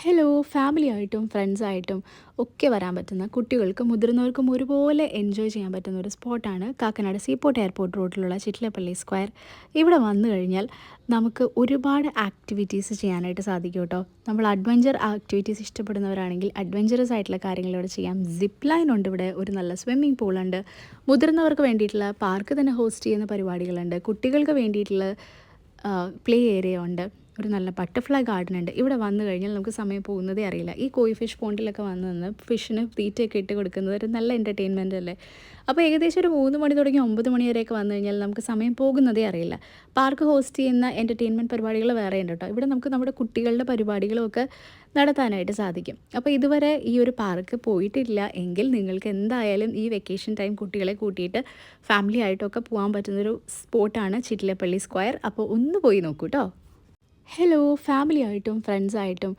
Hello! ഫാമിലിയായിട്ടും ഫ്രണ്ട്സായിട്ടും ഒക്കെ വരാൻ പറ്റുന്ന കുട്ടികൾക്കും മുതിർന്നവർക്കും ഒരുപോലെ എൻജോയ് ചെയ്യാൻ പറ്റുന്ന ഒരു സ്പോട്ടാണ് കാക്കനാട് സീപോർട്ട് എയർപോർട്ട് റോഡിലുള്ള ചിറ്റിലപ്പള്ളി സ്ക്വയർ. ഇവിടെ വന്നു കഴിഞ്ഞാൽ നമുക്ക് ഒരുപാട് ആക്ടിവിറ്റീസ് ചെയ്യാനായിട്ട് സാധിക്കും കേട്ടോ. നമ്മൾ അഡ്വഞ്ചർ ആക്ടിവിറ്റീസ് ഇഷ്ടപ്പെടുന്നവരാണെങ്കിൽ അഡ്വഞ്ചറസ് ആയിട്ടുള്ള കാര്യങ്ങൾ ഇവിടെ ചെയ്യാം. സിപ്പ് ലൈൻ ഉണ്ട് ഇവിടെ, ഒരു നല്ല സ്വിമ്മിംഗ് പൂളുണ്ട്. മുതിർന്നവർക്ക് വേണ്ടിയിട്ടുള്ള പാർക്ക് തന്നെ ഹോസ്റ്റ് ചെയ്യുന്ന പരിപാടികളുണ്ട്. കുട്ടികൾക്ക് വേണ്ടിയിട്ടുള്ള പ്ലേ ഏരിയ ഉണ്ട്. ഒരു നല്ല ബട്ടർഫ്ലൈ ഗാർഡൻ ഉണ്ട്. ഇവിടെ വന്നു കഴിഞ്ഞാൽ നമുക്ക് സമയം പോകുന്നതേ അറിയില്ല. ഈ കോയി ഫിഷ് പോണ്ടിലൊക്കെ വന്ന് നിന്ന് ഫിഷിന് തീറ്റയൊക്കെ ഇട്ട് കൊടുക്കുന്നത് ഒരു നല്ല എൻ്റർടൈൻമെൻ്റ് അല്ലേ. അപ്പോൾ ഏകദേശം ഒരു 3 മണി തുടങ്ങി 9 മണി വരെയൊക്കെ വന്നു കഴിഞ്ഞാൽ നമുക്ക് സമയം പോകുന്നതേ അറിയില്ല. പാർക്ക് ഹോസ്റ്റ് ചെയ്യുന്ന എൻ്റർടൈൻമെൻറ്റ് പരിപാടികൾ വേറെ ഉണ്ട് കേട്ടോ. ഇവിടെ നമുക്ക് നമ്മുടെ കുട്ടികളുടെ പരിപാടികളുമൊക്കെ നടത്താനായിട്ട് സാധിക്കും. അപ്പോൾ ഇതുവരെ ഈ ഒരു പാർക്ക് പോയിട്ടില്ല എങ്കിൽ നിങ്ങൾക്ക് എന്തായാലും ഈ വെക്കേഷൻ ടൈം കുട്ടികളെ കൂട്ടിയിട്ട് ഫാമിലി ആയിട്ടൊക്കെ പോകാൻ പറ്റുന്നൊരു സ്പോട്ടാണ് ചിറ്റിലപ്പള്ളി സ്ക്വയർ. അപ്പോൾ ഒന്ന് പോയി നോക്കൂ കേട്ടോ. ഹലോ! ഫാമിലിയായിട്ടും ഫ്രണ്ട്സായിട്ടും